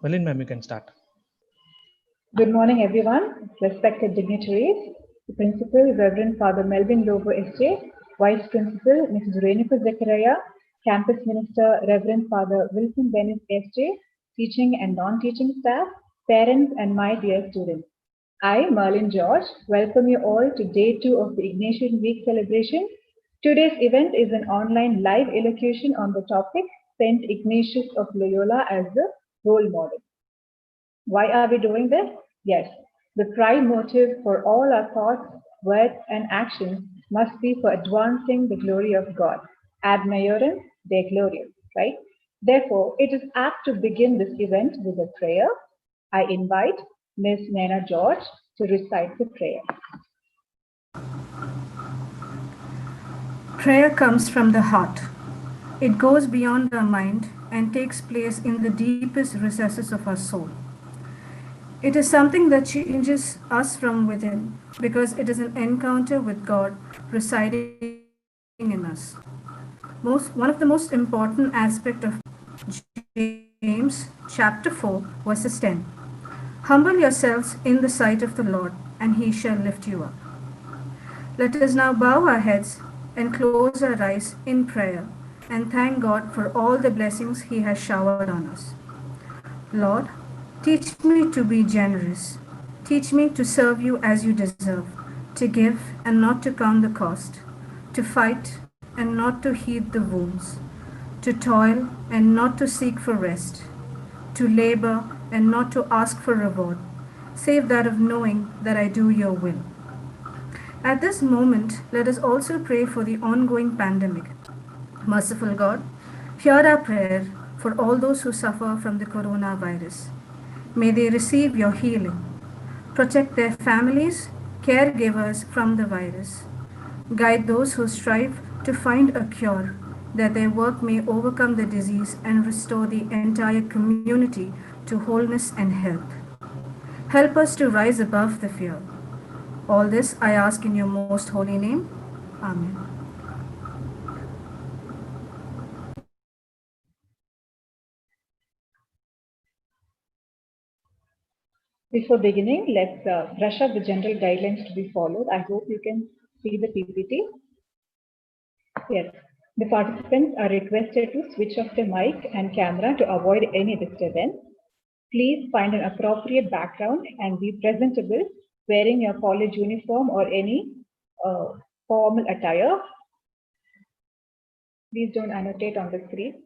Valin ma'am, you can start. Good morning, everyone. Respected dignitaries, the Principal, Reverend Father Melvin Lobo S.J., Vice Principal, Mrs. Renuka Zechariah, Campus Minister, Reverend Father Wilson Dennis S.J., teaching and non-teaching staff, parents, and my dear students. I, Merlin George, welcome you all to Day 2 of the Ignatian Week celebration. Today's event is an online live elocution on the topic Saint Ignatius of Loyola as the role model. Why are we doing this? Yes, the prime motive for all our thoughts, words, and actions must be for advancing the glory of God. Ad maiorem Dei gloriam, right? Therefore, it is apt to begin this event with a prayer. I invite Ms. Naina George to recite the prayer. Prayer comes from the heart. It goes beyond our mind and takes place in the deepest recesses of our soul. It is something that changes us from within because it is an encounter with God residing in us. One of the most important aspects of James chapter 4 verses 10. Humble yourselves in the sight of the Lord, and he shall lift you up. Let us now bow our heads and close our eyes in prayer and thank God for all the blessings he has showered on us. Lord, teach me to be generous. Teach me to serve you as you deserve, to give and not to count the cost, to fight and not to heed the wounds, to toil and not to seek for rest, to labor and not to ask for reward, save that of knowing that I do your will. At this moment, let us also pray for the ongoing pandemic. Merciful God, hear our prayer for all those who suffer from the coronavirus. May they receive your healing. Protect their families, caregivers from the virus. Guide those who strive to find a cure, that their work may overcome the disease and restore the entire community to wholeness and health. Help us to rise above the fear. All this I ask in your most holy name. Amen. Before beginning, let's brush up the general guidelines to be followed. I hope you can see the PPT. Yes, the participants are requested to switch off their mic and camera to avoid any disturbance. Please find an appropriate background and be presentable wearing your college uniform or any formal attire. Please don't annotate on the screen.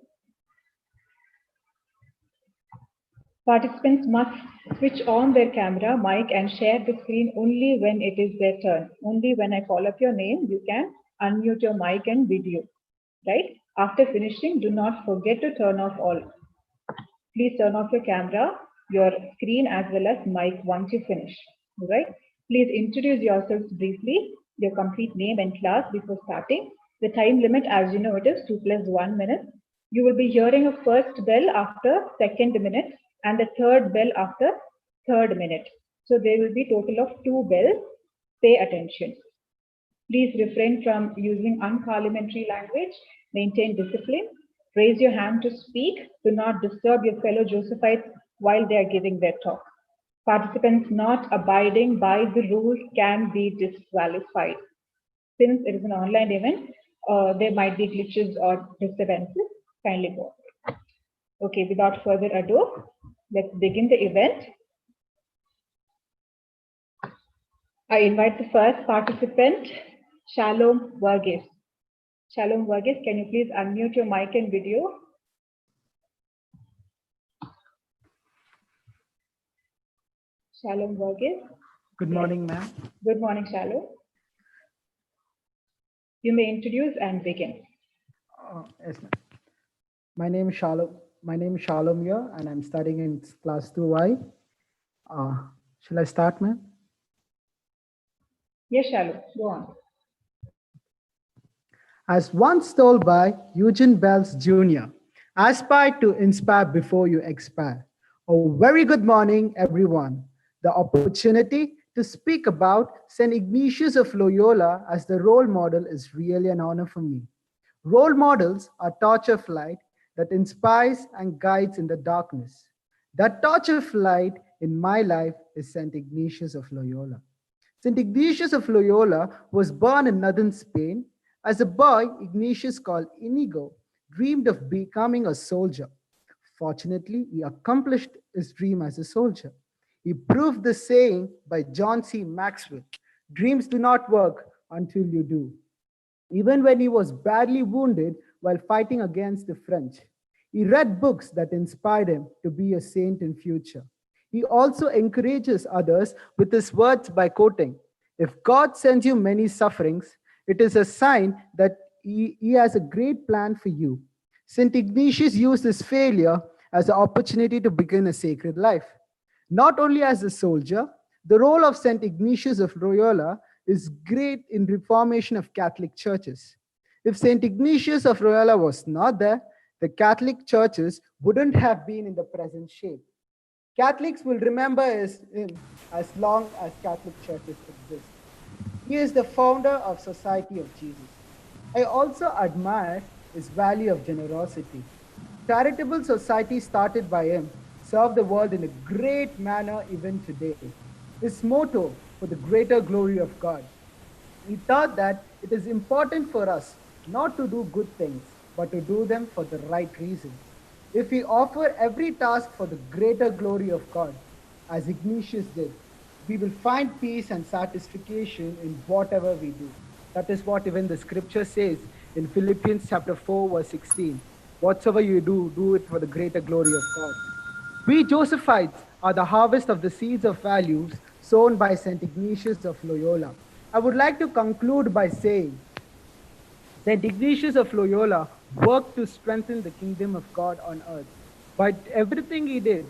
Participants must switch on their camera, mic and share the screen only when it is their turn. Only when I call up your name, you can unmute your mic and video, right? After finishing, do not forget to turn off all. Please turn off your camera, your screen as well as mic once you finish, right? Please introduce yourselves briefly, your complete name and class before starting. The time limit, as you know, it is 2 + 1 minute. You will be hearing a first bell after second minute and the third bell after third minute. So there will be total of 2 bells. Pay attention. Please refrain from using unparliamentary language. Maintain discipline. Raise your hand to speak. Do not disturb your fellow Josephites while they are giving their talk. Participants not abiding by the rules can be disqualified. Since it is an online event, there might be glitches or disturbances. Kindly go. Okay, without further ado, let's begin the event. I invite the first participant, Shalom Vargas. Shalom Vargas, can you please unmute your mic and video? Shalom Vargas. Good morning, ma'am. Good morning, Shalom. You may introduce and begin. Yes, ma'am. My name is Shalom here, and I'm studying in class 2Y. Shall I start, ma'am? Yes, Shalom, go on. As once told by Eugene Bells Jr., aspire to inspire before you expire. A very good morning, everyone. The opportunity to speak about St. Ignatius of Loyola as the role model is really an honor for me. Role models are torch of light that inspires and guides in the darkness. That torch of light in my life is St. Ignatius of Loyola. St. Ignatius of Loyola was born in northern Spain. As a boy, Ignatius, called Inigo, dreamed of becoming a soldier. Fortunately, he accomplished his dream as a soldier. He proved the saying by John C. Maxwell: dreams do not work until you do. Even when he was badly wounded while fighting against the French, he read books that inspired him to be a saint in future. He also encourages others with his words by quoting, "If God sends you many sufferings, it is a sign that he has a great plan for you." St. Ignatius used his failure as an opportunity to begin a sacred life. Not only as a soldier, the role of St. Ignatius of Loyola is great in reformation of Catholic churches. If St. Ignatius of Loyola was not there, the Catholic churches wouldn't have been in the present shape. Catholics will remember him as long as Catholic churches exist. He is the founder of Society of Jesus. I also admire his value of generosity. Charitable society started by him serve the world in a great manner even today. His motto, "for the greater glory of God." He thought that it is important for us not to do good things, but to do them for the right reason. If we offer every task for the greater glory of God, as Ignatius did, we will find peace and satisfaction in whatever we do. That is what even the scripture says in Philippians chapter 4, verse 16. Whatsoever you do, do it for the greater glory of God. We Josephites are the harvest of the seeds of values sown by St. Ignatius of Loyola. I would like to conclude by saying, St. Ignatius of Loyola worked to strengthen the kingdom of God on earth. By everything he did,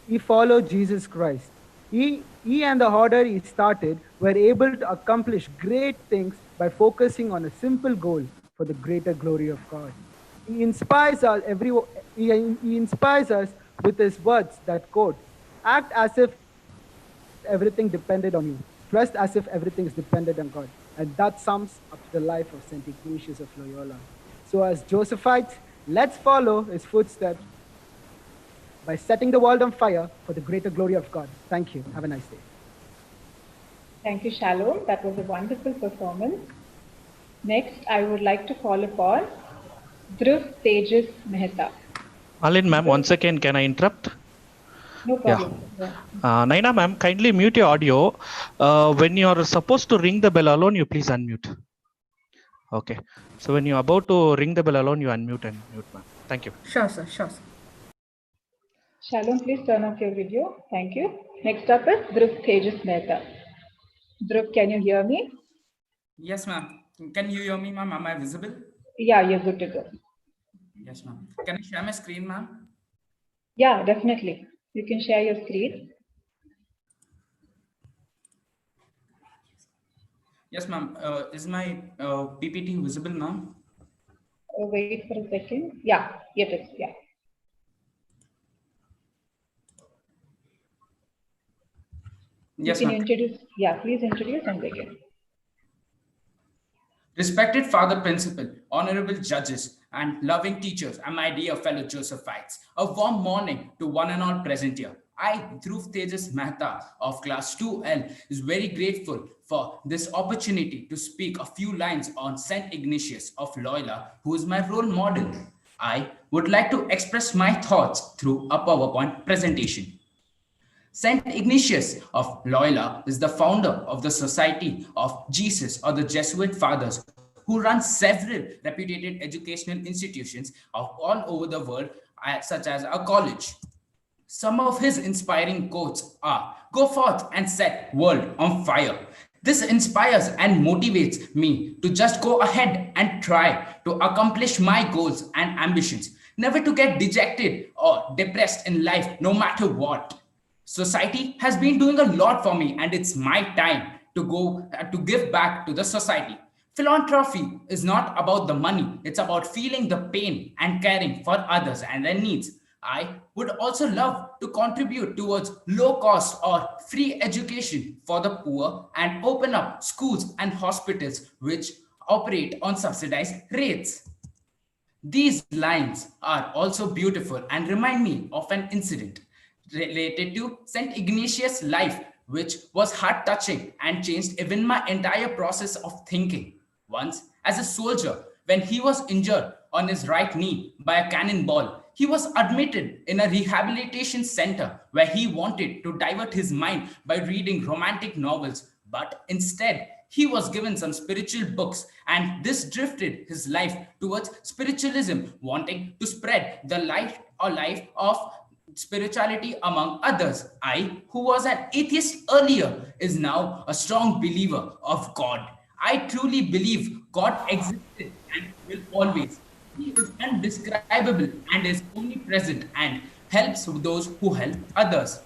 he followed Jesus Christ. He and the order he started were able to accomplish great things by focusing on a simple goal for the greater glory of God. He inspires us with his words that quote, "Act as if everything depended on you. Trust as if everything is dependent on God." And that sums up the life of St. Ignatius of Loyola. So as Josephites, let's follow his footsteps by setting the world on fire for the greater glory of God. Thank you. Have a nice day. Thank you, Shalom. That was a wonderful performance. Next, I would like to call upon Dhruv Tejas Mehta. Albin ma'am, once again, can I interrupt? No problem. Yeah. Naina ma'am, kindly mute your audio. When you are supposed to ring the bell alone, you please unmute. Okay. So when you are about to ring the bell alone, you unmute and mute ma'am. Thank you. Sure, sir. Sure, sir. Shalom, please turn off your video. Thank you. Next up is Dhruv Tejas Mehta. Dhruv, can you hear me? Yes, ma'am. Can you hear me, ma'am? Am I visible? Yeah, you're good to go. Yes, ma'am. Can I share my screen, ma'am? Yeah, definitely. You can share your screen. Yes, ma'am. Is my PPT visible, ma'am? Wait for a second. Yeah, it is. Yeah. Yes, you can ma'am. introduce. Yeah, please introduce and begin. Respected Father Principal, honorable judges, and loving teachers, and my dear fellow Josephites, a warm morning to one and all present here. I, Dhruv Tejas Mehta of Class 2L, is very grateful for this opportunity to speak a few lines on St. Ignatius of Loyola, who is my role model. I would like to express my thoughts through a PowerPoint presentation. Saint Ignatius of Loyola is the founder of the Society of Jesus, or the Jesuit fathers, who run several reputed educational institutions all over the world, such as a college. Some of his inspiring quotes are, "Go forth and set world on fire." This inspires and motivates me to just go ahead and try to accomplish my goals and ambitions, never to get dejected or depressed in life, no matter what. Society has been doing a lot for me, and it's my time to go to give back to the society. Philanthropy is not about the money, it's about feeling the pain and caring for others and their needs. I would also love to contribute towards low cost or free education for the poor and open up schools and hospitals which operate on subsidized rates. These lines are also beautiful and remind me of an incident related to St. Ignatius' life, which was heart touching and changed even my entire process of thinking. Once, as a soldier, when he was injured on his right knee by a cannonball, he was admitted in a rehabilitation center where he wanted to divert his mind by reading romantic novels, but instead, he was given some spiritual books, and this drifted his life towards spiritualism, wanting to spread the light or life of spirituality among others. I, who was an atheist earlier, is now a strong believer of God. I truly believe God existed and will always. He is undescribable and is omnipresent and helps those who help others.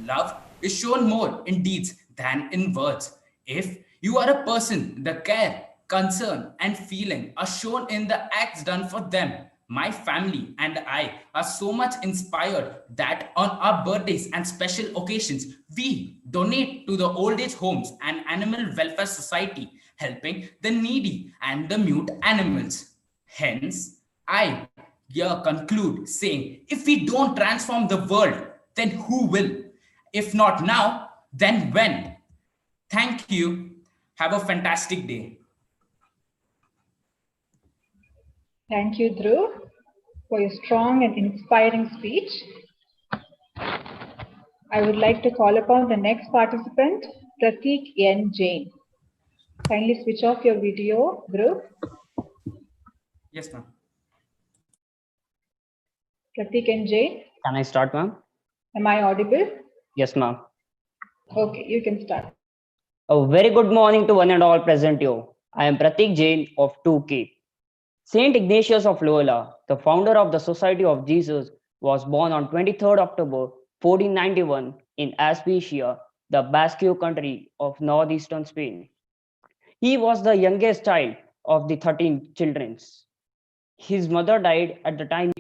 Love is shown more in deeds than in words. If you are a person, the care, concern, and feeling are shown in the acts done for them. My family and I are so much inspired that on our birthdays and special occasions, we donate to the old age homes and animal welfare society, helping the needy and the mute animals. Hence, I here conclude saying, if we don't transform the world, then who will? If not now, then when? Thank you. Have a fantastic day. Thank you, Dhruv, for your strong and inspiring speech. I would like to call upon the next participant, Prateek Jain. Kindly switch off your video, Dhruv. Yes, ma'am. Prateek Jain. Can I start, ma'am? Am I audible? Yes, ma'am. Okay, you can start. A very good morning to one and all present here. I am Prateek Jain of 2K. Saint Ignatius of Loyola, the founder of the Society of Jesus, was born on 23rd October 1491 in Aspisia, the Basque country of northeastern Spain. He was the youngest child of the 13 children. His mother died at the time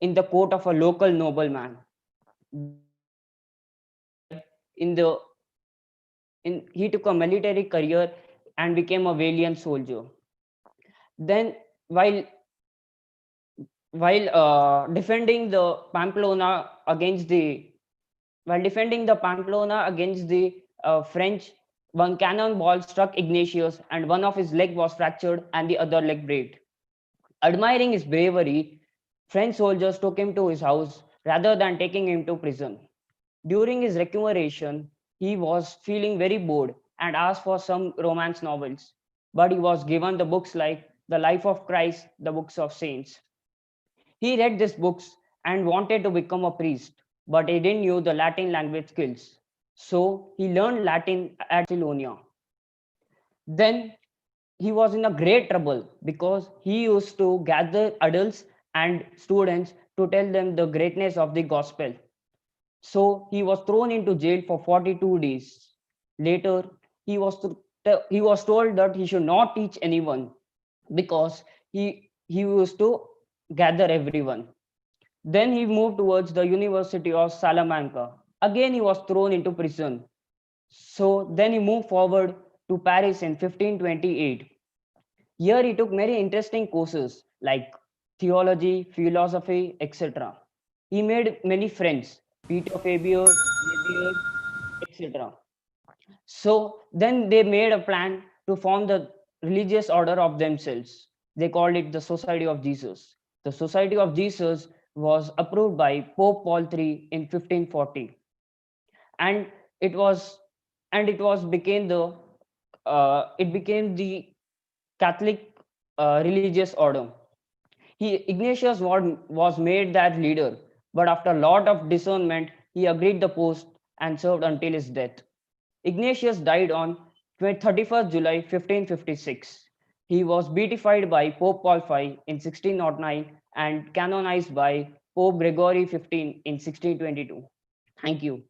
in the court of a local nobleman. In the he took a military career and became a valiant soldier. Then, while defending the Pamplona against the French, one cannonball struck Ignatius, and one of his leg was fractured, and the other leg broke. Admiring his bravery, French soldiers took him to his house rather than taking him to prison. During his recuperation, he was feeling very bored and asked for some romance novels, but he was given the books like The Life of Christ, the books of saints. He read these books and wanted to become a priest, but he didn't know the Latin language skills. So he learned Latin at Barcelona. Then he was in a great trouble because he used to gather adults and students to tell them the greatness of the gospel. So he was thrown into jail for 42 days. Later, he was told that he should not teach anyone because he used to gather everyone. Then he moved towards the University of Salamanca. Again, he was thrown into prison. So then he moved forward to Paris in 1528. Here he took many interesting courses like theology, philosophy, etc. He made many friends, Peter Fabius, Xavier, etc. So then they made a plan to form the religious order of themselves. They called it the Society of Jesus. The Society of Jesus was approved by Pope Paul III in 1540, and it was became the Catholic religious order. Ignatius was made that leader, but after a lot of discernment, he agreed the post and served until his death. Ignatius died on 31st July 1556. He was beatified by Pope Paul V in 1609 and canonized by Pope Gregory XV in 1622. Thank you.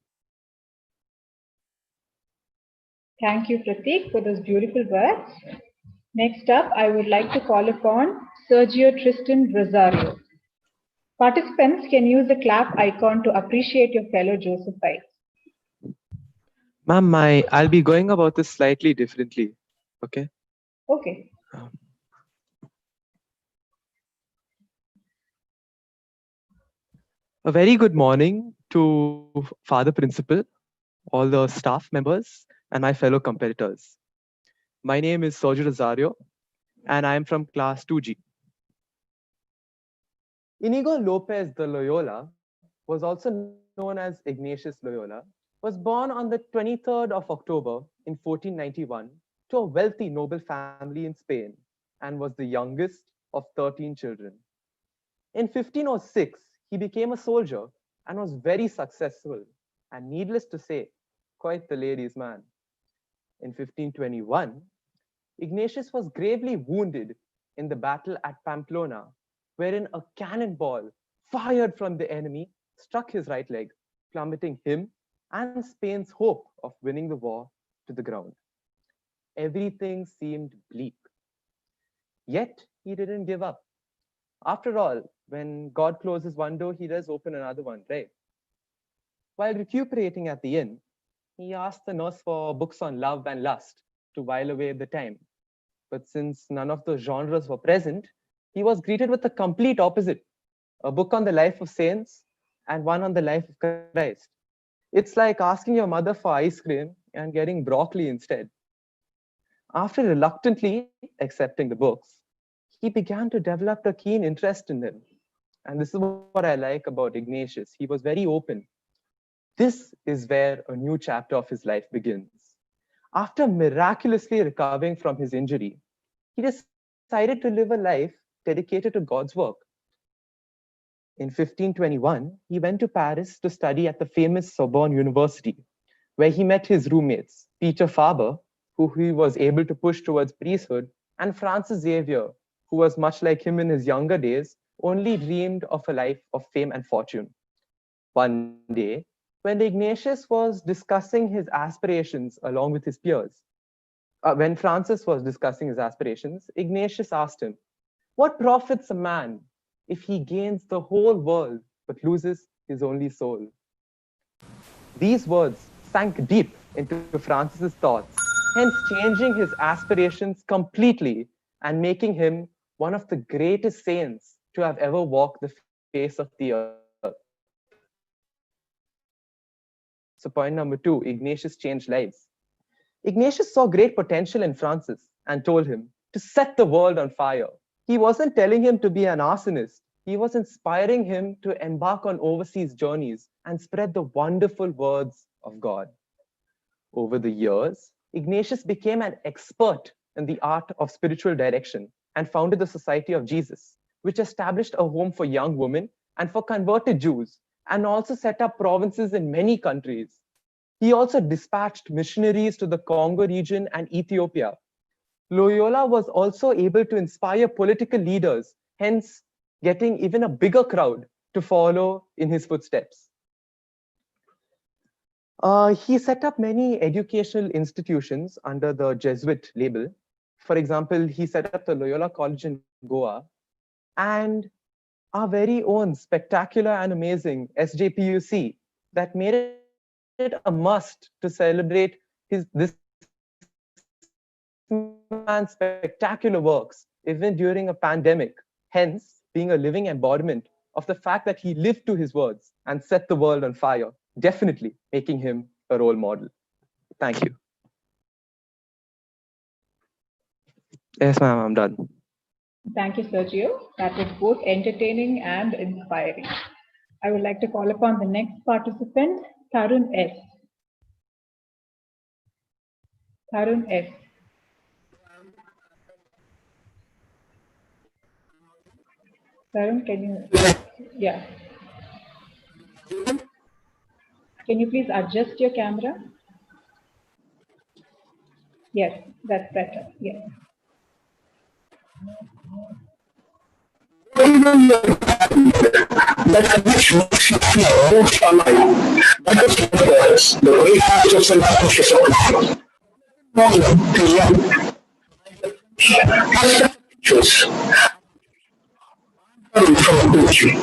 Thank you, Prateek, for those beautiful words. Next up, I would like to call upon Sergio Rosario. Participants can use the clap icon to appreciate your fellow Josephites. Ma'am, I'll be going about this slightly differently. Okay. Okay. A very good morning to Father Principal, all the staff members, and my fellow competitors. My name is Sergio Rosario, and I am from class 2G. Inigo Lopez de Loyola was also known as Ignatius Loyola, was born on the 23rd of October in 1491 to a wealthy noble family in Spain and was the youngest of 13 children. In 1506, he became a soldier and was very successful and, needless to say, quite the ladies' man. In 1521, Ignatius was gravely wounded in the battle at Pamplona, wherein a cannonball fired from the enemy struck his right leg, plummeting him and Spain's hope of winning the war to the ground. Everything seemed bleak. Yet he didn't give up. After all, when God closes one door, he does open another one, right? While recuperating at the inn, he asked the nurse for books on love and lust to while away the time. But since none of those genres were present, he was greeted with the complete opposite, a book on the life of saints and one on the life of Christ. It's like asking your mother for ice cream and getting broccoli instead. After reluctantly accepting the books, he began to develop a keen interest in them. And this is what I like about Ignatius. He was very open. This is where a new chapter of his life begins. After miraculously recovering from his injury, he decided to live a life dedicated to God's work. In 1521, he went to Paris to study at the famous Sorbonne University, where he met his roommates, Peter Faber, who he was able to push towards priesthood, and Francis Xavier, who was much like him in his younger days, only dreamed of a life of fame and fortune. One day, when Ignatius was discussing his aspirations along with his peers, when Francis was discussing his aspirations, Ignatius asked him, "What profits a man if he gains the whole world but loses his only soul?" These words sank deep into Francis's thoughts, hence changing his aspirations completely and making him one of the greatest saints to have ever walked the face of the earth. So point number 2, Ignatius changed lives. Ignatius saw great potential in Francis and told him to set the world on fire. He wasn't telling him to be an arsonist. He was inspiring him to embark on overseas journeys and spread the wonderful words of God. Over the years, Ignatius became an expert in the art of spiritual direction and founded the Society of Jesus, which established a home for young women and for converted Jews, and also set up provinces in many countries. He also dispatched missionaries to the Congo region and Ethiopia. Loyola was also able to inspire political leaders, hence getting even a bigger crowd to follow in his footsteps. He set up many educational institutions under the Jesuit label. For example, he set up the Loyola College in Goa and our very own spectacular and amazing SJPUC that made it a must to celebrate this man's spectacular works, even during a pandemic, hence being a living embodiment of the fact that he lived to his words and set the world on fire, definitely making him a role model. Thank you. Yes, ma'am, I'm done. Thank you, Sergio. That was both entertaining and inspiring. I would like to call upon the next participant, Karun S. Karun S. Karun, can you? Yeah. Can you please adjust your camera? Yes, that's better. Yes. That which makes you feel most alive. That is what words, the way pastors and approaches of life. Morning to young. Pastor teachers. From teaching.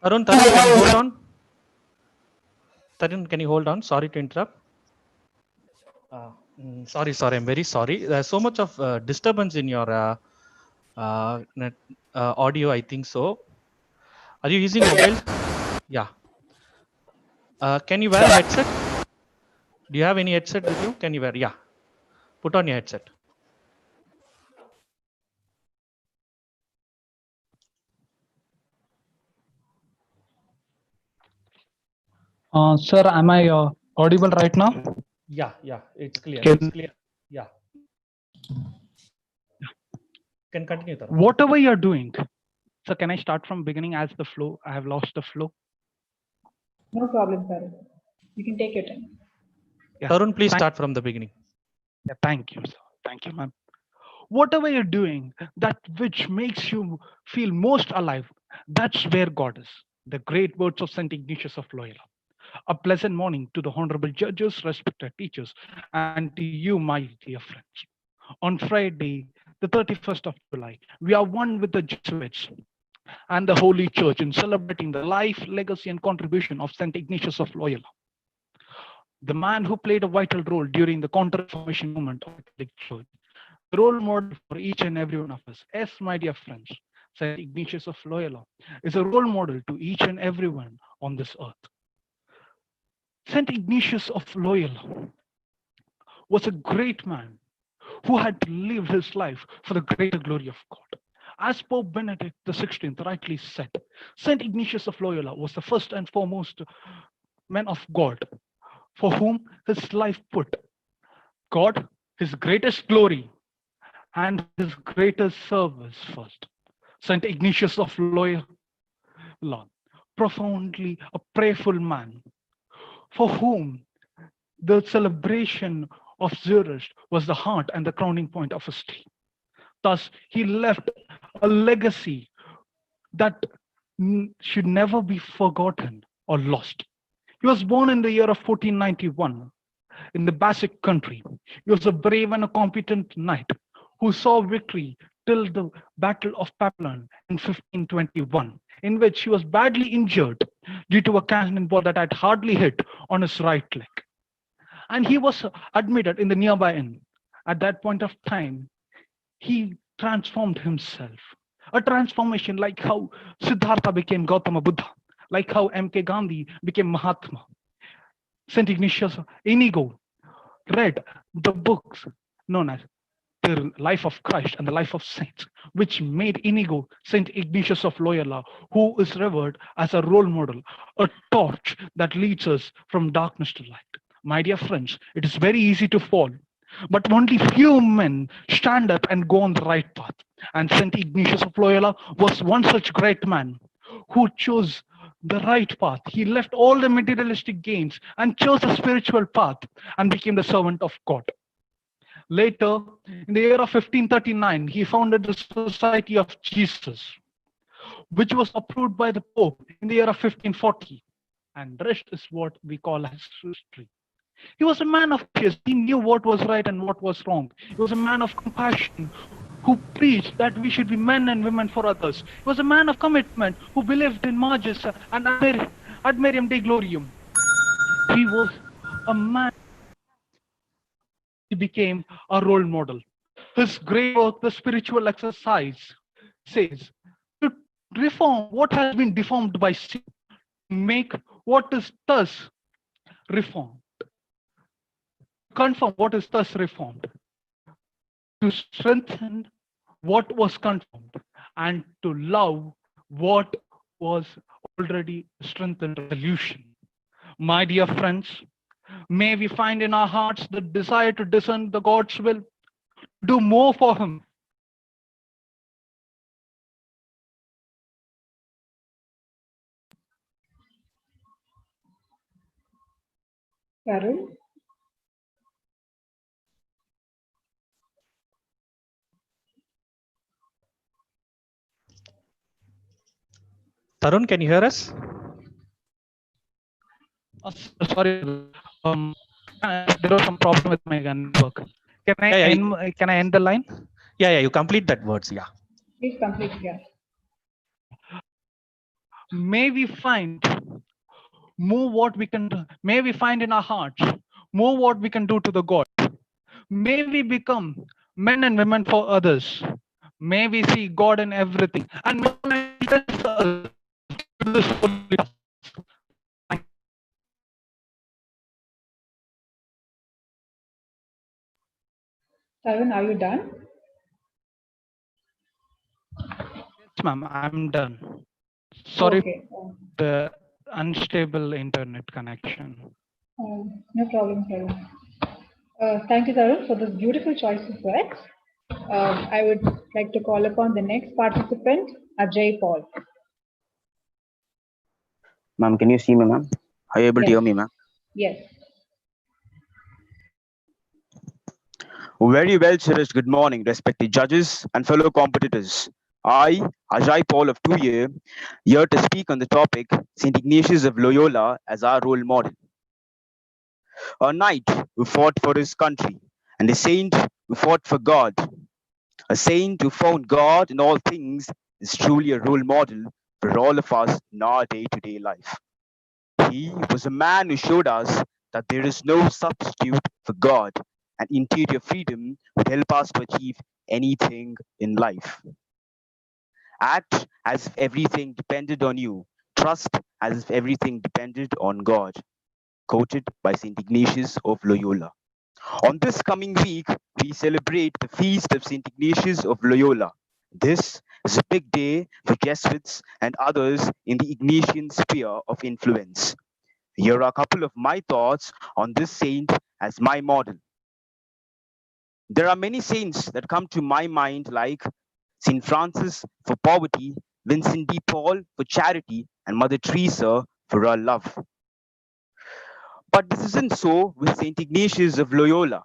Tarun, can you hold on? Tarun, can you hold on? Sorry to interrupt. Sorry, I'm very sorry. There's so much of disturbance in your audio, I think so. Are you using mobile? Yeah. Can you wear a headset? Do you have any headset with you? Can you wear? Yeah. Put on your headset. Sir, am I audible right now? Yeah, yeah, it's clear. Can, It's clear. Yeah. Can continue, Tarun. whatever you're doing. So can I start from beginning as the flow? I have lost the flow. No problem, Karun. You can take your time. Yeah. Tarun, please start from the beginning. Yeah, thank you, sir. Thank you, ma'am. Whatever you're doing, that which makes you feel most alive, that's where God is. The great words of St. Ignatius of Loyola. A pleasant morning to the honorable judges, respected teachers, and to you, my dear friends. On Friday, the 31st of July, we are one with the Jesuits and the Holy Church in celebrating the life, legacy, and contribution of St. Ignatius of Loyola, the man who played a vital role during the Counter-Reformation movement of the Catholic Church, the role model for each and every one of us. Yes, my dear friends, St. Ignatius of Loyola is a role model to each and everyone on this earth. St. Ignatius of Loyola was a great man who had lived his life for the greater glory of God. As Pope Benedict XVI rightly said, St. Ignatius of Loyola was the first and foremost man of God, for whom his life put God, his greatest glory, and his greatest service first. St. Ignatius of Loyola, profoundly a prayerful man, for whom the celebration of Zurich was the heart and the crowning point of his day. Thus, he left a legacy that should never be forgotten or lost. He was born in the year of 1491 in the Basque country. He was a brave and a competent knight who saw victory till the Battle of Papillon in 1521, in which he was badly injured due to a cannonball that had hardly hit on his right leg. And he was admitted in the nearby inn. At that point of time, he transformed himself. A transformation like how Siddhartha became Gautama Buddha, like how M.K. Gandhi became Mahatma. St. Ignatius Inigo read the books known as the Life of Christ and the Life of Saints, which made Inigo St. Ignatius of Loyola, who is revered as a role model, a torch that leads us from darkness to light. My dear friends, it is very easy to fall, but only few men stand up and go on the right path. And St. Ignatius of Loyola was one such great man who chose the right path. He left all the materialistic gains and chose the spiritual path and became the servant of God. Later, in the year of 1539, he founded the Society of Jesus, which was approved by the Pope in the year of 1540. And the rest is what we call as history. He was a man of peace. He knew what was right and what was wrong. He was a man of compassion who preached that we should be men and women for others. He was a man of commitment who believed in Magis and Admerium Dei Glorium. He was a man. He became a role model. His great work, The Spiritual Exercise, says to reform what has been deformed by sin, make what is thus reformed. Confirm what is thus reformed, to strengthen what was confirmed, and to love what was already strengthened resolution. My dear friends, may we find in our hearts the desire to discern the God's will, do more for Him. Karun? Tarun, can you hear us? Sorry, there was some problem with my network. Can I end the line? Yeah, you complete that words. Yeah. Please complete, yeah. May we find more what we can do. May we find in our hearts more what we can do to the God. May we become men and women for others. May we see God in everything. And may we bless others this holy task. Tarun, are you done? Yes, ma'am, I'm done. Sorry Okay. for the unstable internet connection. No problem, Tarun. Thank you, Tarun, for this beautiful choice of words. I would like to call upon the next participant, Ajay Paul. Ma'am, can you see me, ma'am? Are you able to Yes. hear me, ma'am? Yes. Very well, cherished. Good morning, respected judges and fellow competitors. I, Ajay Paul of 2 year, here to speak on the topic St. Ignatius of Loyola as our role model. A knight who fought for his country, and a saint who fought for God. A saint who found God in all things is truly a role model for all of us in our day-to-day life. He was a man who showed us that there is no substitute for God, and interior freedom would help us to achieve anything in life. Act as if everything depended on you. Trust as if everything depended on God. Quoted by St. Ignatius of Loyola. On this coming week, we celebrate the feast of St. Ignatius of Loyola. This is a big day for Jesuits and others in the Ignatian sphere of influence. Here are a couple of my thoughts on this saint as my model. There are many saints that come to my mind, like St. Francis for poverty, Vincent de Paul for charity, and Mother Teresa for her love. But this isn't so with St. Ignatius of Loyola.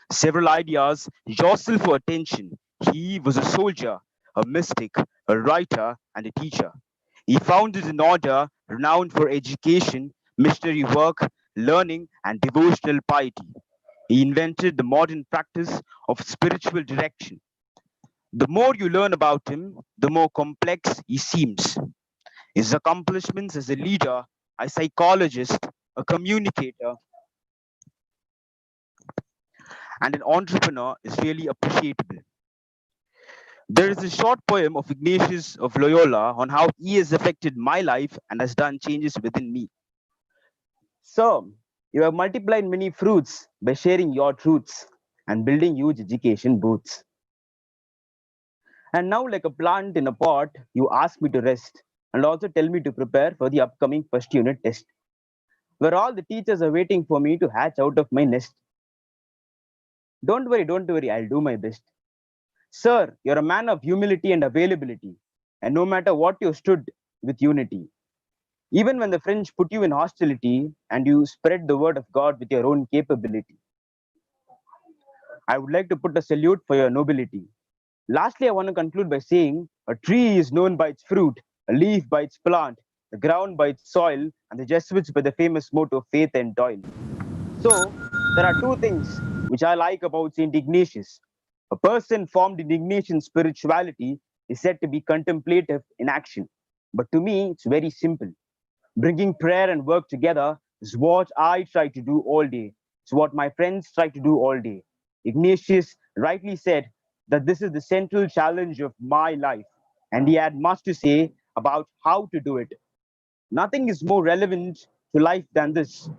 Several ideas jostle for attention. He was a soldier, a mystic, a writer, and a teacher. He founded an order renowned for education, missionary work, learning, and devotional piety. He invented the modern practice of spiritual direction. The more you learn about him, the more complex he seems. His accomplishments as a leader, a psychologist, a communicator, and an entrepreneur is really appreciable. There is a short poem of Ignatius of Loyola on how he has affected my life and has done changes within me. Sir, you have multiplied many fruits by sharing your truths and building huge education booths. And now, like a plant in a pot, you ask me to rest and also tell me to prepare for the upcoming first unit test, where all the teachers are waiting for me to hatch out of my nest. Don't worry, I'll do my best. Sir, you're a man of humility and availability, and no matter what you stood with unity. Even when the French put you in hostility and you spread the word of God with your own capability. I would like to put a salute for your nobility. Lastly, I want to conclude by saying a tree is known by its fruit, a leaf by its plant, the ground by its soil, and the Jesuits by the famous motto faith and toil. So, there are two things which I like about St. Ignatius. A person formed in Ignatian spirituality is said to be contemplative in action. But to me, it's very simple. Bringing prayer and work together is what I try to do all day. It's what my friends try to do all day. Ignatius rightly said that this is the central challenge of my life, and he had much to say about how to do it. Nothing is more relevant to life than this.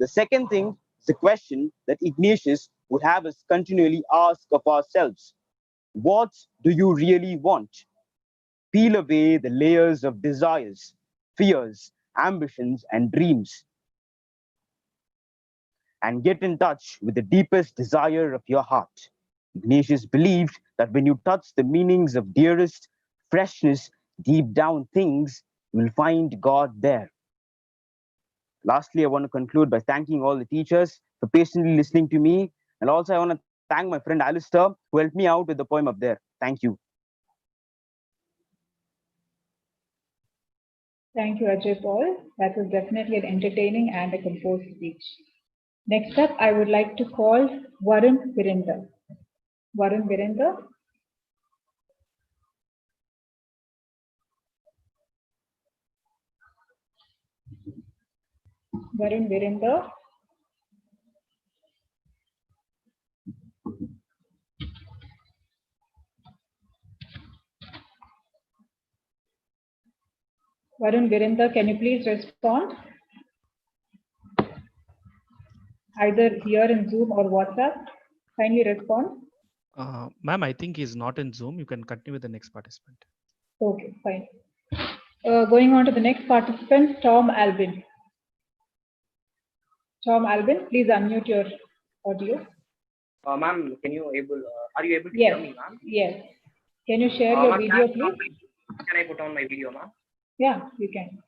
The second thing is the question that Ignatius would have us continually ask of ourselves. What do you really want? Peel away the layers of desires, fears, ambitions, and dreams, and get in touch with the deepest desire of your heart. Ignatius believed that when you touch the meanings of dearest, freshness, deep down things, you will find God there. Lastly, I want to conclude by thanking all the teachers for patiently listening to me. And also, I want to thank my friend Alistair, who helped me out with the poem up there. Thank you. Thank you, Ajay Paul. That was definitely an entertaining and a composed speech. Next up, I would like to call Varun Virender. Varun Virender. Varun Virender. Varun Virendra, can you please respond? Either here in Zoom or WhatsApp. Kindly respond. Ma'am, I think he's not in Zoom. You can continue with the next participant. Okay, fine. Going on to the next participant, Tom Albin. Tom Albin, please unmute your audio. Ma'am, are you able to Yes. hear me, ma'am? Yes. Can you share your video, please? Can I put on my video, ma'am? Yeah, you can.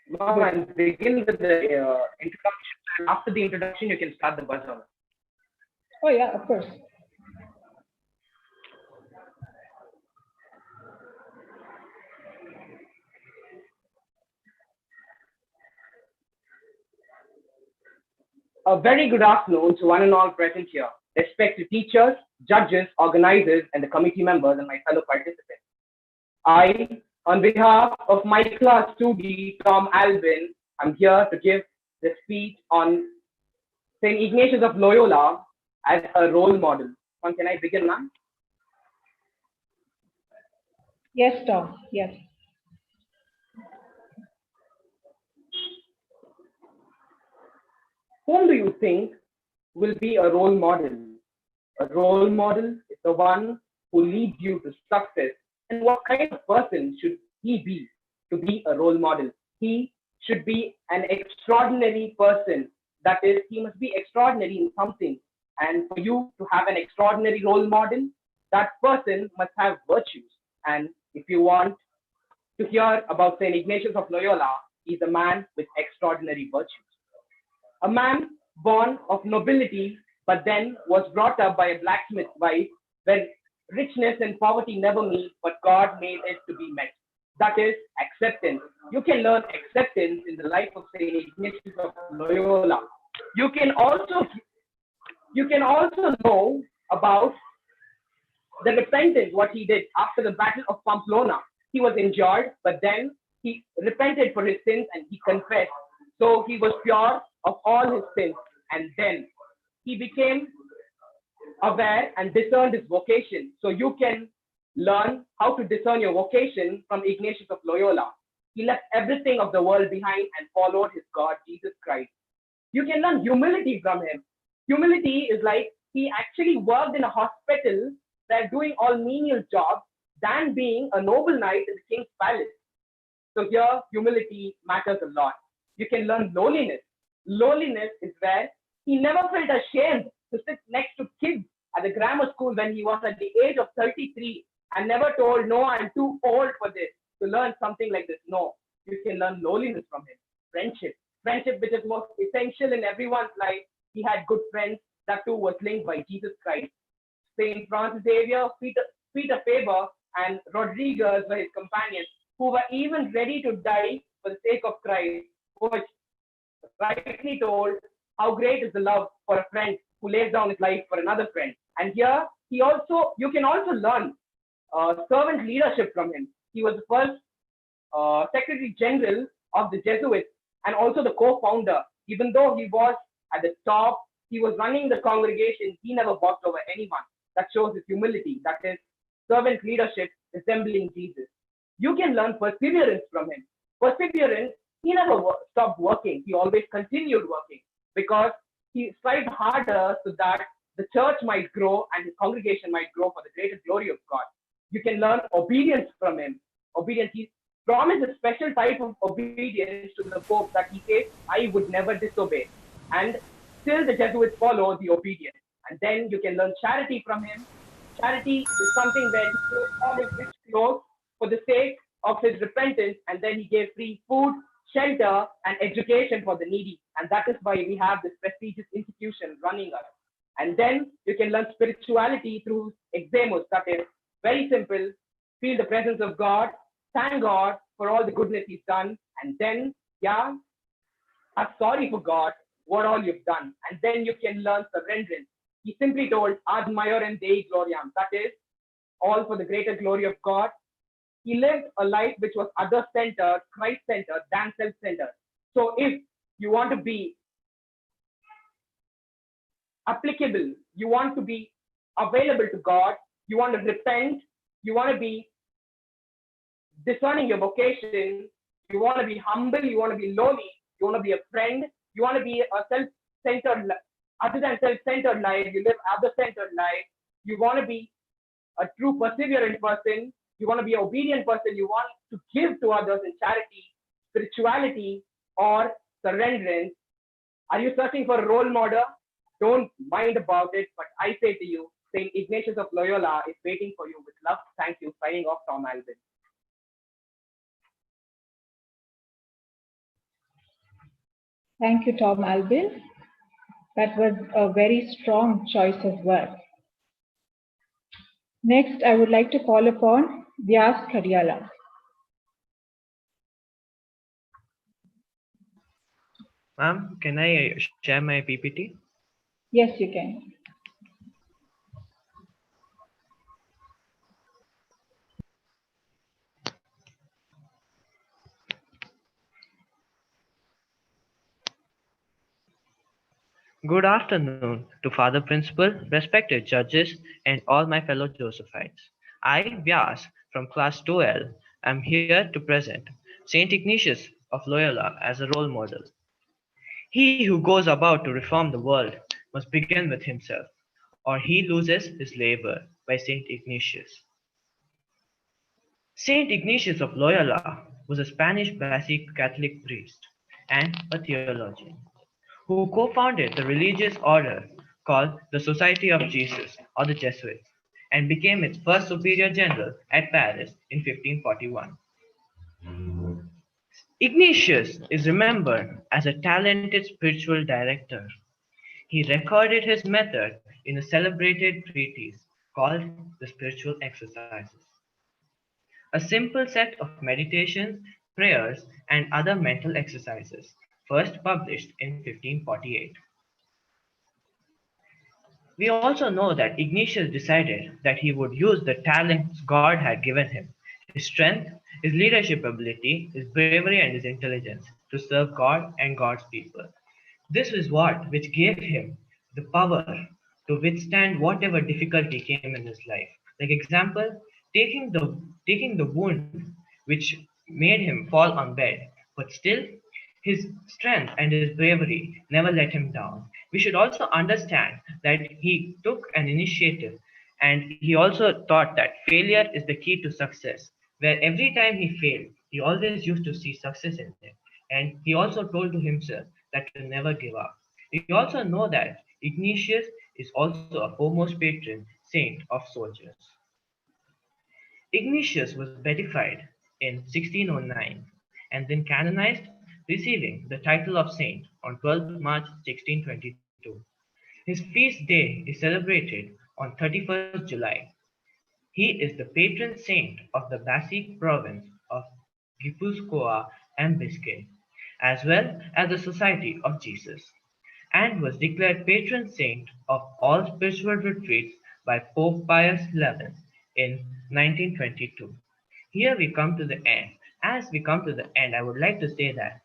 Ma'am, I'll begin with the introduction. After the introduction, you can start the buzzer. Oh yeah, of course. A very good afternoon to one and all present here. Respected teachers, judges, organizers, and the committee members and my fellow participants. I, on behalf of my class 2D, Tom Albin, I'm here to give the speech on St. Ignatius of Loyola as a role model. Can I begin, ma'am? Yes, Tom. Yes. Whom do you think will be a role model? A role model is the one who leads you to success. And what kind of person should he be to be a role model? He should be an extraordinary person. That is, he must be extraordinary in something. And for you to have an extraordinary role model, that person must have virtues. And if you want to hear about St. Ignatius of Loyola, he's a man with extraordinary virtues. A man born of nobility, but then was brought up by a blacksmith's wife, where richness and poverty never meet, but God made it to be met. That is acceptance. You can learn acceptance in the life of St. Ignatius of Loyola. You can also know about the repentance, what he did after the Battle of Pamplona. He was injured, but then he repented for his sins and he confessed. So he was pure of all his sins. And then he became aware and discerned his vocation. So you can learn how to discern your vocation from Ignatius of Loyola. He left everything of the world behind and followed his God, Jesus Christ. You can learn humility from him. Humility is like he actually worked in a hospital where doing all menial jobs than being a noble knight in the king's palace. So here, humility matters a lot. You can learn lowliness. Lowliness is where he never felt ashamed to sit next to kids at the grammar school when he was at the age of 33 and never told, no, I'm too old for this, to learn something like this. No, you can learn lowliness from him. Friendship. Friendship, which is most essential in everyone's life. He had good friends. That too was linked by Jesus Christ. St. Francis Xavier, Peter Faber, and Rodriguez were his companions, who were even ready to die for the sake of Christ, which rightly told how great is the love for a friend who lays down his life for another friend. And here, you can also learn servant leadership from him. He was the first Secretary General of the Jesuits and also the co-founder. Even though he was at the top, he was running the congregation, he never walked over anyone. That shows his humility. That is servant leadership resembling Jesus. You can learn perseverance from him. Perseverance, he never stopped working. He always continued working because he strived harder so that the church might grow and his congregation might grow for the greater glory of God. You can learn obedience from him. Obedience, he promised a special type of obedience to the Pope that he said, I would never disobey. And still the Jesuits follow the obedience. And then you can learn charity from him. Charity is something where he gave all his rich clothes for the sake of his repentance, and then he gave free food, shelter, and education for the needy. And that is why we have this prestigious institution running us. And then you can learn spirituality through examus. That is very simple. Feel the presence of God, thank God for all the goodness he's done, and then, yeah, are sorry for God, what all you've done. And then you can learn surrenderance. He simply told, ad maiorem Dei gloriam. That is, all for the greater glory of God. He lived a life which was other-centered, Christ-centered, than self-centered. So if you want to be applicable, you want to be available to God, you want to repent, you want to be discerning your vocation. You want to be humble, you want to be lowly, you want to be a friend, you want to be a self-centered, other than self-centered life, you live other-centered life. You want to be a true perseverant person, you want to be an obedient person, you want to give to others in charity, spirituality, or surrenderance. Are you searching for a role model? Don't mind about it, but I say to you, Saint Ignatius of Loyola is waiting for you with love. Thank you. Signing off, Tom Albin. Thank you, Tom Albin. That was a very strong choice of words. Next, I would like to call upon Vyas Khadiala. Ma'am, can I share my PPT? Yes, you can. Good afternoon to Father Principal, respected judges, and all my fellow Josephites. I, Vyas, from class 2L, am here to present Saint Ignatius of Loyola as a role model. He who goes about to reform the world must begin with himself, or he loses his labor, by Saint Ignatius. Saint Ignatius of Loyola was a Spanish basic Catholic priest and a theologian, who co-founded the religious order called the Society of Jesus, or the Jesuits, and became its first superior general at Paris in 1541. Ignatius is remembered as a talented spiritual director. He recorded his method in a celebrated treatise called the Spiritual Exercises, a simple set of meditations, prayers, and other mental exercises, first published in 1548. We also know that Ignatius decided that he would use the talents God had given him, his strength, his leadership ability, his bravery, and his intelligence to serve God and God's people. This was what which gave him the power to withstand whatever difficulty came in his life. Like example, taking the wound which made him fall on bed, but still his strength and his bravery never let him down. We should also understand that he took an initiative, and he also thought that failure is the key to success, where every time he failed, he always used to see success in it. And he also told to himself that to never give up. We also know that Ignatius is also a foremost patron saint of soldiers. Ignatius was beatified in 1609 and then canonized, receiving the title of saint on 12th March 1622. His feast day is celebrated on 31st July. He is the patron saint of the Basic province of Gipuzkoa and Biscay, as well as the Society of Jesus, and was declared patron saint of all spiritual retreats by Pope Pius XI in 1922. Here we come to the end. As we come to the end, I would like to say that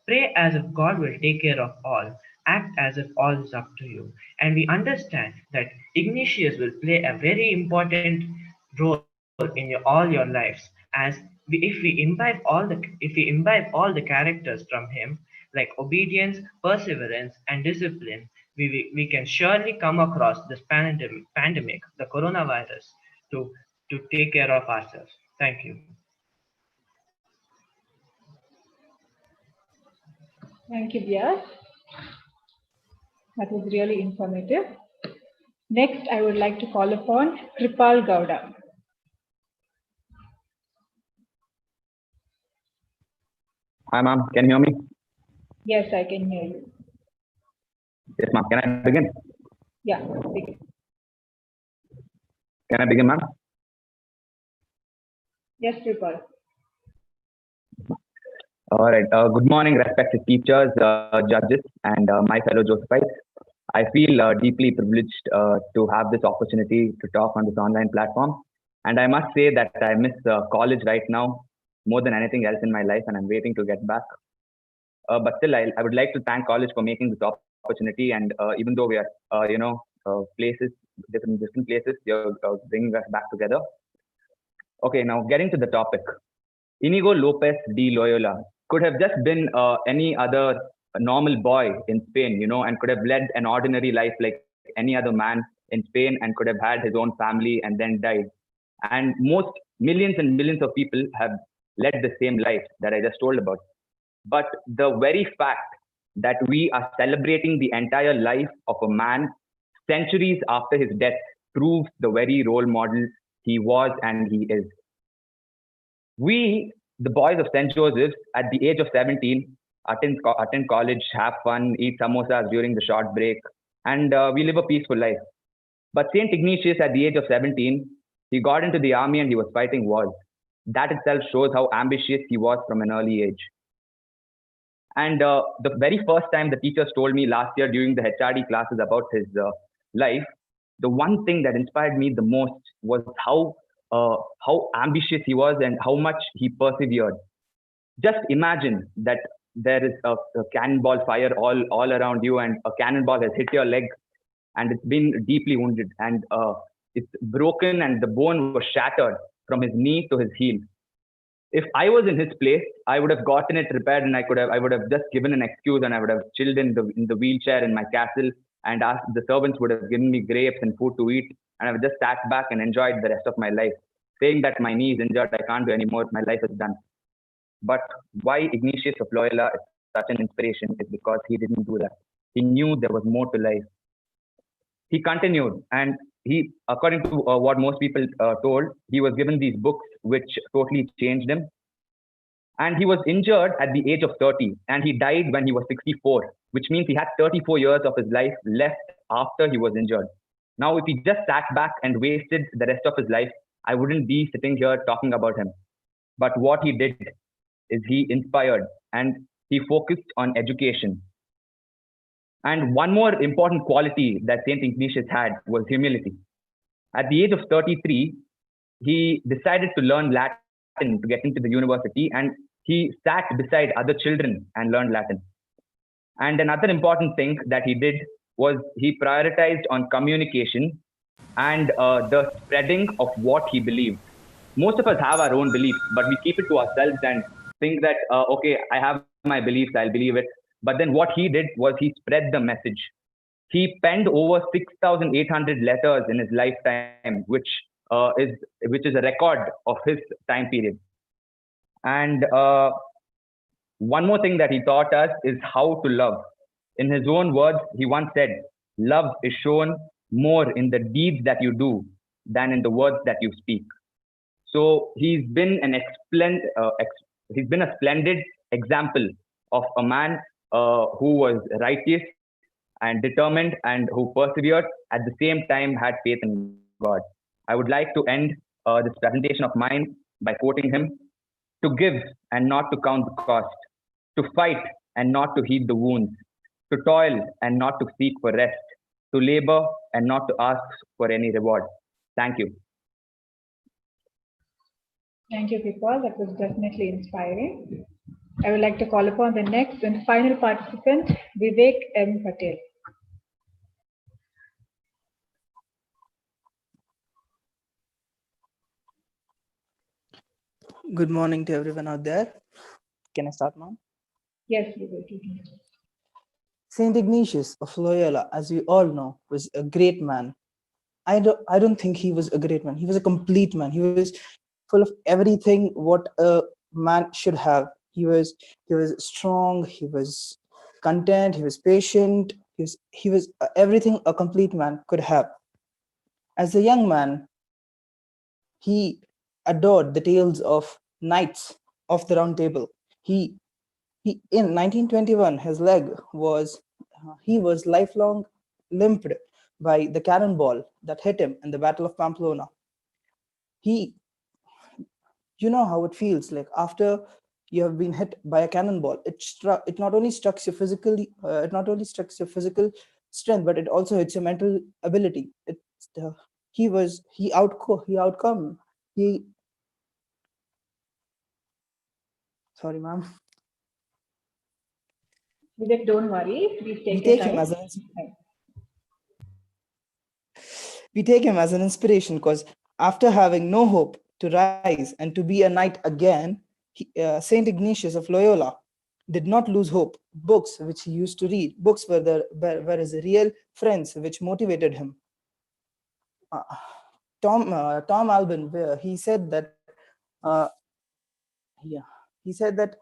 pray as if God will take care of all, act as if all is up to you. And we understand that Ignatius will play a very important role in all your lives, as if we imbibe all the characters from him, like obedience, perseverance, and discipline, we can surely come across this pandemic, the coronavirus, to take care of ourselves. Thank you. Thank you, Vyas. That was really informative. Next, I would like to call upon Kripal Gowda. Hi, ma'am. Can you hear me? Yes, I can hear you. Yes, ma'am. Can I begin? Yeah, begin. Can I begin, ma'am? Yes, Kripal. All right. Good morning, respected teachers, judges, and my fellow Josephites. I feel deeply privileged to have this opportunity to talk on this online platform. And I must say that I miss college right now more than anything else in my life, and I'm waiting to get back. But still, I would like to thank college for making this opportunity. And even though we are, different places, you're bringing us back together. Okay, now getting to the topic. Inigo Lopez de Loyola could have just been any other normal boy in Spain, and could have led an ordinary life like any other man in Spain and could have had his own family and then died. And most millions and millions of people have led the same life that I just told about. But the very fact that we are celebrating the entire life of a man centuries after his death proves the very role model he was and he is. We, the boys of St. Joseph's, at the age of 17, attend college, have fun, eat samosas during the short break, and we live a peaceful life. But St. Ignatius, at the age of 17, he got into the army and he was fighting wars. That itself shows how ambitious he was from an early age. And the very first time the teachers told me last year during the HRD classes about his life, the one thing that inspired me the most was how ambitious he was and how much he persevered. Just imagine that there is a cannonball fire all around you, and a cannonball has hit your leg and it's been deeply wounded, and it's broken and the bone was shattered from his knee to his heel. If I was in his place, I would have gotten it repaired, and I would have just given an excuse, and I would have chilled in the wheelchair in my castle, and asked, the servants would have given me grapes and food to eat, and I would just sat back and enjoyed the rest of my life, saying that my knee is injured, I can't do anymore, my life is done. But why Ignatius of Loyola is such an inspiration is because he didn't do that. He knew there was more to life. He continued, and he, according to what most people told, he was given these books which totally changed him. And he was injured at the age of 30, and he died when he was 64, which means he had 34 years of his life left after he was injured. Now, if he just sat back and wasted the rest of his life, I wouldn't be sitting here talking about him. But what he did is he inspired and he focused on education. And one more important quality that St. Ignatius had was humility. At the age of 33, he decided to learn Latin to get into the university, and he sat beside other children and learned Latin. And another important thing that he did was he prioritized on communication and the spreading of what he believed. Most of us have our own beliefs, but we keep it to ourselves and think that, okay, I have my beliefs, I'll believe it. But then what he did was he spread the message. He penned over 6,800 letters in his lifetime, which is a record of his time period. And one more thing that he taught us is how to love. In his own words, he once said, "Love is shown more in the deeds that you do than in the words that you speak." So he's been a splendid example of a man who was righteous and determined and who persevered, at the same time had faith in God. I would like to end this presentation of mine by quoting him: "To give and not to count the cost, to fight and not to heed the wounds, to toil and not to seek for rest, to labor and not to ask for any reward." Thank you. Thank you, Kripal. That was definitely inspiring. I would like to call upon the next and final participant, Vivek M. Patel. Good morning to everyone out there. Can I start now? Yes, Vivek. Saint Ignatius of Loyola, as we all know, was a great man. I don't think he was a great man. He was a complete man. He was full of everything what a man should have. He was strong. He was content. He was patient. He was everything a complete man could have. As a young man, he adored the tales of knights of the Round Table. He in 1921, his leg was lifelong limped by the cannonball that hit him in the Battle of Pamplona. You know how it feels like after you have been hit by a cannonball. It not only struck your physical strength, but it also hits your mental ability. Sorry, ma'am. Vivek, don't worry. Please take your time. We take him as an inspiration because after having no hope to rise and to be a knight again, Saint Ignatius of Loyola did not lose hope. Books which he used to read, books were his real friends which motivated him. Tom Albin, he said that he said that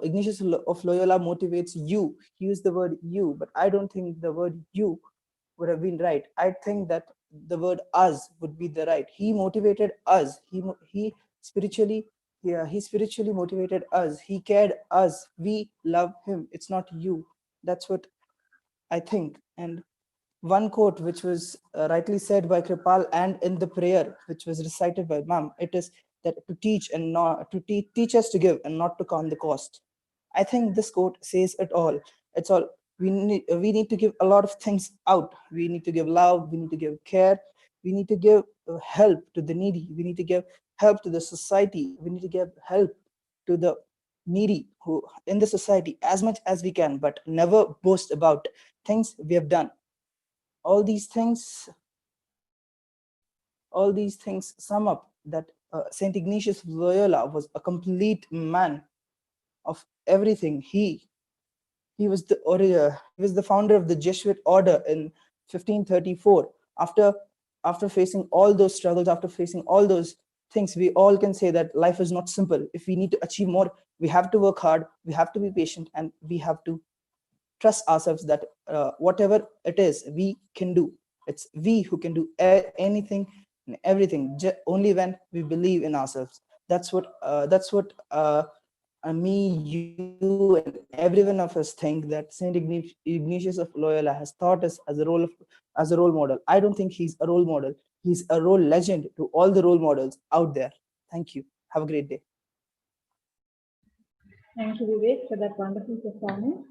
Ignatius of Loyola motivates you. He used the word you, but I don't think the word you would have been right. I think that the word us would be the right. He motivated us. He spiritually motivated us. He cared us. We love him. It's not you. That's what I think. And one quote which was rightly said by Kripal and in the prayer which was recited by Ma'am, it is that to teach and not to teach us to give and not to count the cost. I think this quote says it all. It's all we need to give a lot of things out. We need to give love, we need to give care, we need to give help to the needy, we need to give help to the society, we need to give help to the needy who in the society as much as we can, but never boast about things we have done. All these things sum up that Saint Ignatius of Loyola was a complete man of everything. He was the founder of the Jesuit order in 1534. After facing all those struggles, after facing all those things, we all can say that life is not simple. If we need to achieve more, we have to work hard, we have to be patient, and we have to trust ourselves that whatever it is, we can do. It's we who can do anything and everything, only when we believe in ourselves. That's what me, you, and every one of us think that Saint Ignatius of Loyola has taught us as a role model. I don't think he's a role model. He's a role legend to all the role models out there. Thank you. Have a great day. Thank you, Vivek, for that wonderful performance.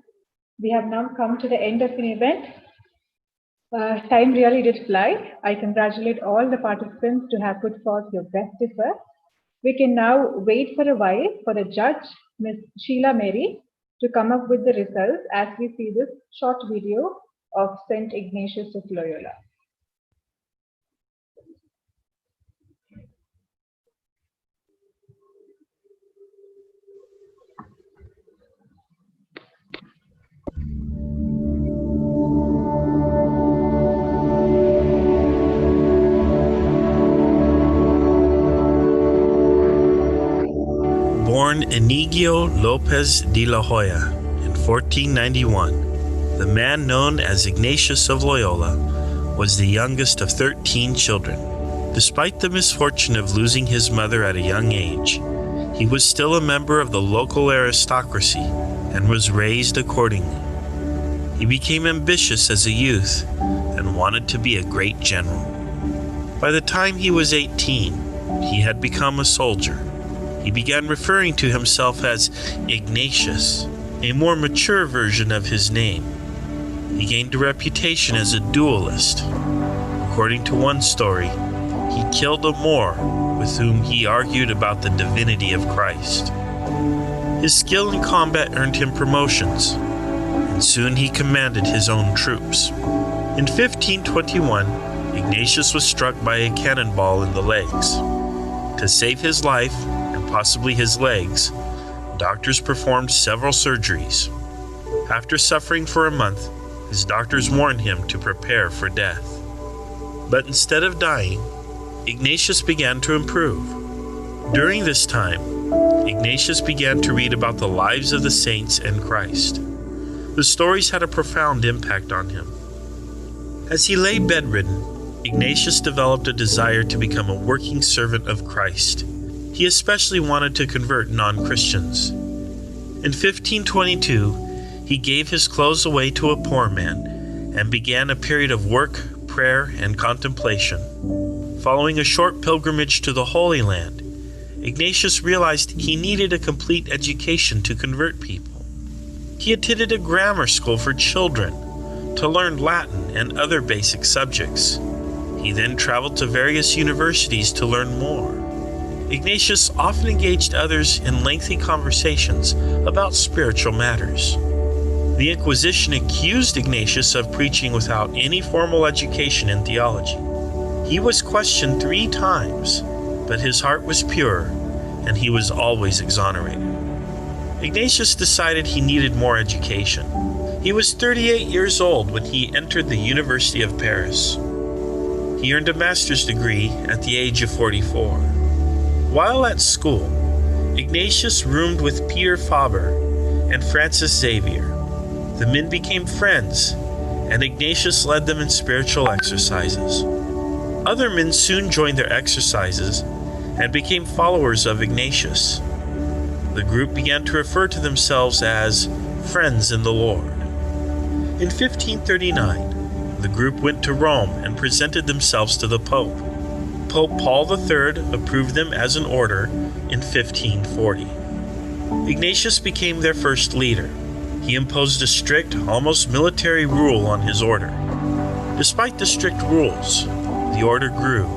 We have now come to the end of an event. Time really did fly. I congratulate all the participants to have put forth your best effort. We can now wait for a while for the judge, Ms. Sheila Mary, to come up with the results as we see this short video of St. Ignatius of Loyola. Born Inigo Lopez de la Hoya in 1491, the man known as Ignatius of Loyola was the youngest of 13 children. Despite the misfortune of losing his mother at a young age, he was still a member of the local aristocracy and was raised accordingly. He became ambitious as a youth and wanted to be a great general. By the time he was 18, he had become a soldier. He began referring to himself as Ignatius, a more mature version of his name. He gained a reputation as a duelist. According to one story, he killed a Moor with whom he argued about the divinity of Christ. His skill in combat earned him promotions, and soon he commanded his own troops. In 1521, Ignatius was struck by a cannonball in the legs. To save his life, possibly his legs, doctors performed several surgeries. After suffering for a month, his doctors warned him to prepare for death. But instead of dying, Ignatius began to improve. During this time, Ignatius began to read about the lives of the saints and Christ. The stories had a profound impact on him. As he lay bedridden, Ignatius developed a desire to become a working servant of Christ. He especially wanted to convert non-Christians. In 1522, he gave his clothes away to a poor man and began a period of work, prayer, and contemplation. Following a short pilgrimage to the Holy Land, Ignatius realized he needed a complete education to convert people. He attended a grammar school for children to learn Latin and other basic subjects. He then traveled to various universities to learn more. Ignatius often engaged others in lengthy conversations about spiritual matters. The Inquisition accused Ignatius of preaching without any formal education in theology. He was questioned 3 times, but his heart was pure, and he was always exonerated. Ignatius decided he needed more education. He was 38 years old when he entered the University of Paris. He earned a master's degree at the age of 44. While at school, Ignatius roomed with Peter Faber and Francis Xavier. The men became friends, and Ignatius led them in spiritual exercises. Other men soon joined their exercises and became followers of Ignatius. The group began to refer to themselves as Friends in the Lord. In 1539, the group went to Rome and presented themselves to the Pope. Pope Paul III approved them as an order in 1540. Ignatius became their first leader. He imposed a strict, almost military rule on his order. Despite the strict rules, the order grew.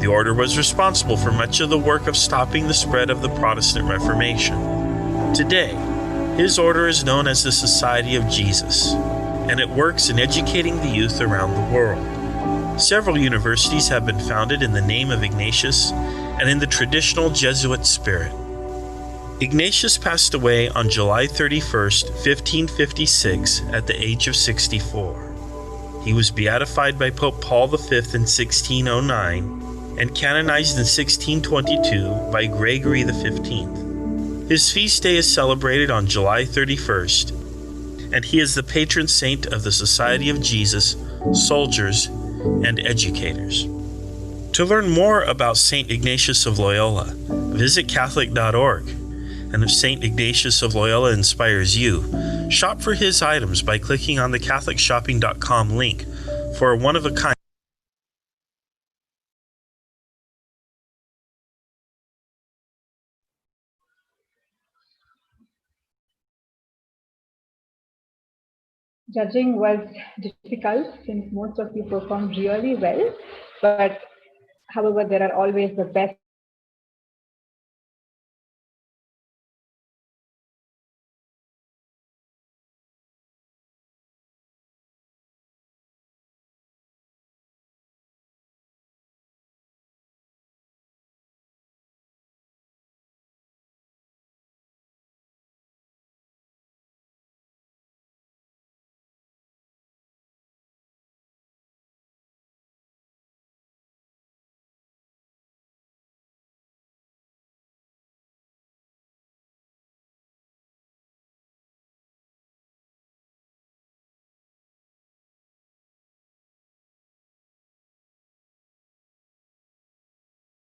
The order was responsible for much of the work of stopping the spread of the Protestant Reformation. Today, his order is known as the Society of Jesus, and it works in educating the youth around the world. Several universities have been founded in the name of Ignatius and in the traditional Jesuit spirit. Ignatius passed away on July 31st, 1556, at the age of 64. He was beatified by Pope Paul V in 1609 and canonized in 1622 by Gregory XV. His feast day is celebrated on July 31st, and he is the patron saint of the Society of Jesus, soldiers, and educators. To learn more about St. Ignatius of Loyola, visit Catholic.org, and if St. Ignatius of Loyola inspires you, shop for his items by clicking on the CatholicShopping.com link for a one-of-a-kind. Judging was difficult since most of you performed really well, but however, there are always the best.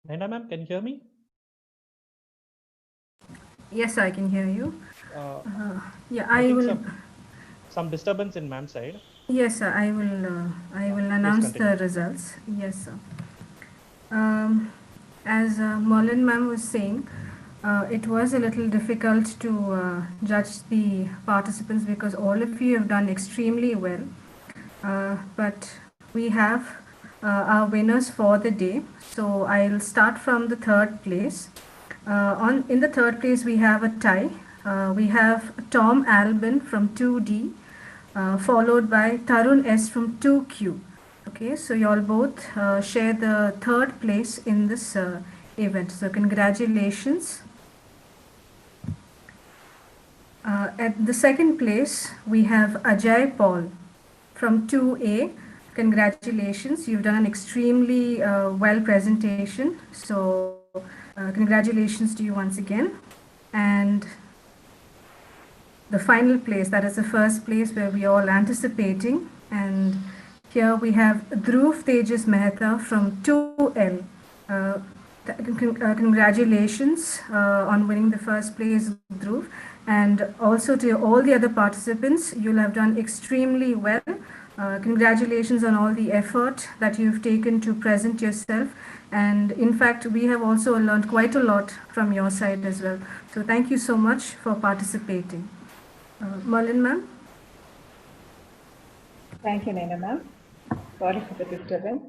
Naina ma'am, can you hear me? Yes, I can hear you. Yeah, I I think will. some disturbance in ma'am's side. Yes, sir. I will announce the results. Yes, sir. As Merlin ma'am was saying, it was a little difficult to judge the participants because all of you have done extremely well. But we have our winners for the day. So I'll start from the third place. In the third place, we have a tie. We have Tom Albin from 2D, followed by Karun S from 2Q. Okay, so you all both share the third place in this event. So congratulations. At the second place, we have Ajay Paul from 2A. Congratulations, you've done an extremely well presentation. So congratulations to you once again. And the final place, that is the first place where we are all anticipating. And here we have Dhruv Tejas Mehta from 2L. Congratulations on winning the first place, Dhruv. And also to all the other participants, you'll have done extremely well. Congratulations on all the effort that you've taken to present yourself. And in fact, we have also learned quite a lot from your side as well. So thank you so much for participating. Merlin ma'am. Thank you, Naina ma'am. Sorry for the disturbance.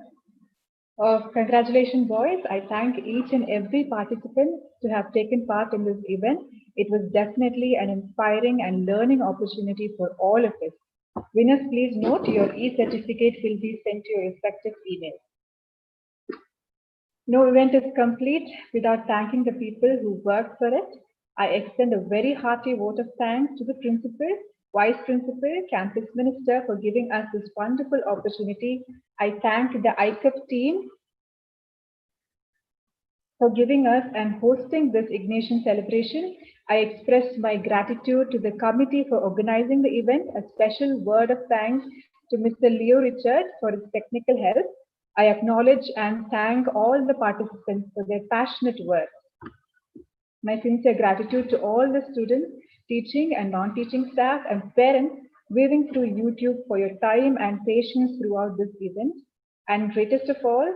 Congratulations, boys. I thank each and every participant to have taken part in this event. It was definitely an inspiring and learning opportunity for all of us. Winners, please note your e-certificate will be sent to your respective emails. No event is complete without thanking the people who worked for it. I extend a very hearty vote of thanks to the principal, vice principal, campus minister for giving us this wonderful opportunity. I thank the ICUP team for giving us and hosting this Ignatian celebration. I express my gratitude to the committee for organizing the event. A special word of thanks to Mr. Leo Richard for his technical help. I acknowledge and thank all the participants for their passionate work. My sincere gratitude to all the students, teaching and non-teaching staff, and parents viewing through YouTube for your time and patience throughout this event. And greatest of all,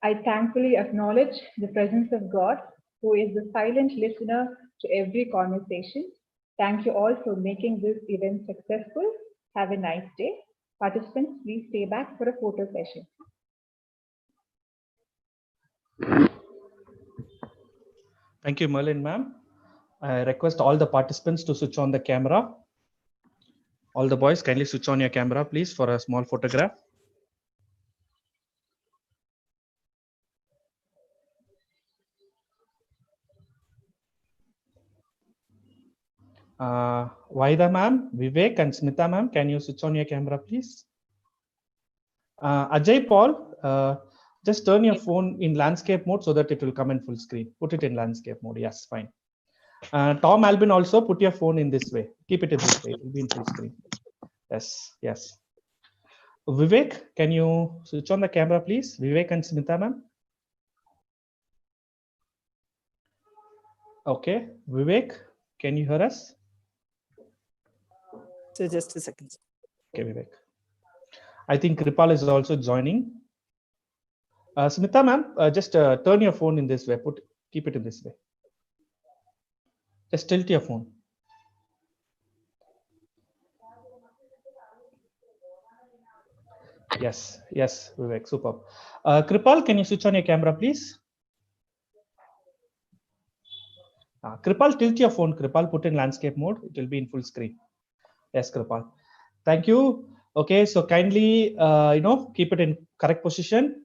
I thankfully acknowledge the presence of God, who is the silent listener to every conversation. Thank you all for making this event successful. Have a nice day. Participants, please stay back for a photo session. Thank you, Merlin ma'am. I request all the participants to switch on the camera. All the boys, kindly switch on your camera, please, for a small photograph. Vaida ma'am, Vivek and Smita ma'am, can you switch on your camera, please? Ajay Paul, just turn your phone in landscape mode so that it will come in full screen. Put it in landscape mode. Yes, fine. Tom Albin, also put your phone in this way. Keep it in this way. It will be in full screen. Yes, yes. Vivek, can you switch on the camera, please? Vivek and Smita ma'am. Okay, Vivek, can you hear us? So just a second. Okay, Vivek. I think Kripal is also joining. Smita ma'am, just turn your phone in this way. Keep it in this way. Just tilt your phone. Yes, yes, Vivek, superb. Kripal, can you switch on your camera, please? Kripal, tilt your phone. Kripal, put in landscape mode. It will be in full screen. Yes, Kripal. Thank you. Okay, so kindly, keep it in correct position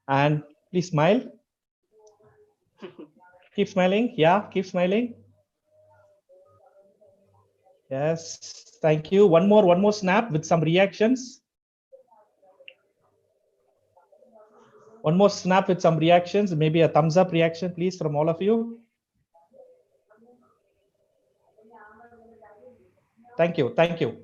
and please smile. Keep smiling. Yeah, keep smiling. Yes, thank you. One more snap with some reactions. One more snap with some reactions, maybe a thumbs up reaction, please, from all of you. Thank you. Thank you.